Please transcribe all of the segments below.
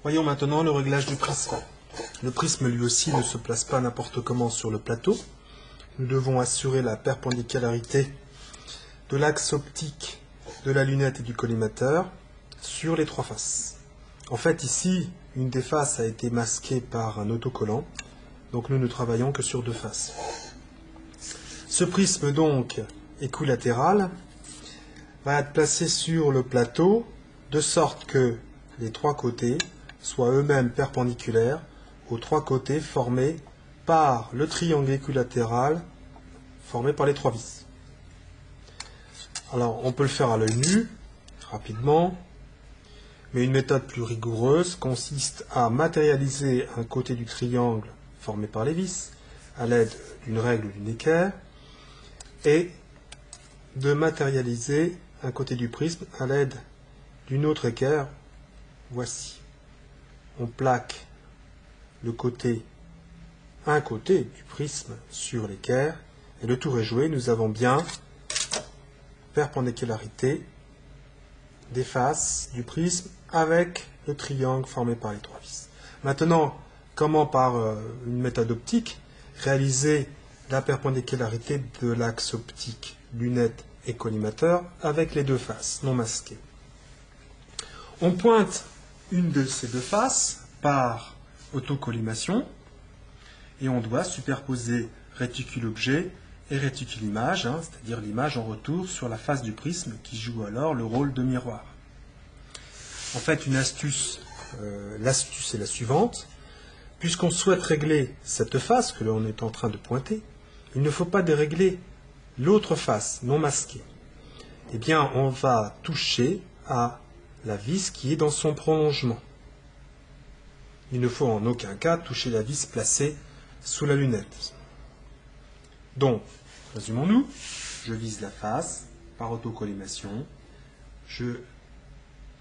Voyons maintenant le réglage du prisme. Le prisme lui aussi ne se place pas n'importe comment sur le plateau. Nous devons assurer la perpendicularité de l'axe optique de la lunette et du collimateur sur les trois faces. En fait, ici, une des faces a été masquée par un autocollant, donc nous ne travaillons que sur deux faces. Ce prisme donc équilatéral va être placé sur le plateau de sorte que les trois côtés soient eux-mêmes perpendiculaires aux trois côtés formés par le triangle équilatéral formé par les trois vis. Alors, on peut le faire à l'œil nu, rapidement, mais une méthode plus rigoureuse consiste à matérialiser un côté du triangle formé par les vis à l'aide d'une règle ou d'une équerre et de matérialiser un côté du prisme à l'aide d'une autre équerre. Voici. On plaque un côté du prisme sur l'équerre et le tour est joué. Nous avons bien perpendicularité des faces du prisme avec le triangle formé par les trois vis. Maintenant, comment par une méthode optique réaliser la perpendicularité de l'axe optique lunette et collimateur avec les deux faces non masquées? On pointe une de ces deux faces par autocollimation et on doit superposer réticule-objet et réticule-image, c'est-à-dire l'image en retour sur la face du prisme qui joue alors le rôle de miroir. En fait, l'astuce est la suivante. Puisqu'on souhaite régler cette face que l'on est en train de pointer, il ne faut pas dérégler l'autre face non masquée. Eh bien, on va toucher à la vis qui est dans son prolongement. Il ne faut en aucun cas toucher la vis placée sous la lunette. Donc, résumons-nous, je vise la face par autocollimation, je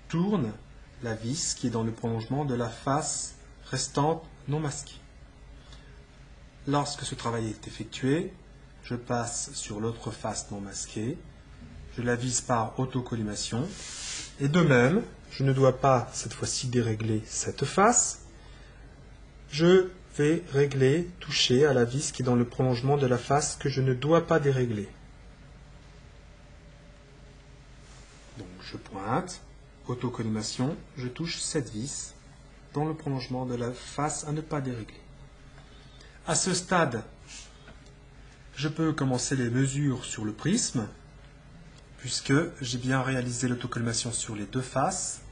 tourne la vis qui est dans le prolongement de la face restante non masquée. Lorsque ce travail est effectué, je passe sur l'autre face non masquée, je la vise par autocollimation, et de même, je ne dois pas cette fois-ci dérégler cette face, je vais toucher à la vis qui est dans le prolongement de la face que je ne dois pas dérégler. Donc je pointe, autocollimation, je touche cette vis dans le prolongement de la face à ne pas dérégler. À ce stade, je peux commencer les mesures sur le prisme, puisque j'ai bien réalisé l'autocollimation sur les deux faces,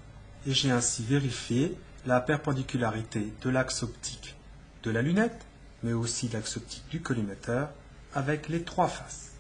et j'ai ainsi vérifié la perpendicularité de l'axe optique de la lunette, mais aussi l'axe optique du collimateur, avec les trois faces.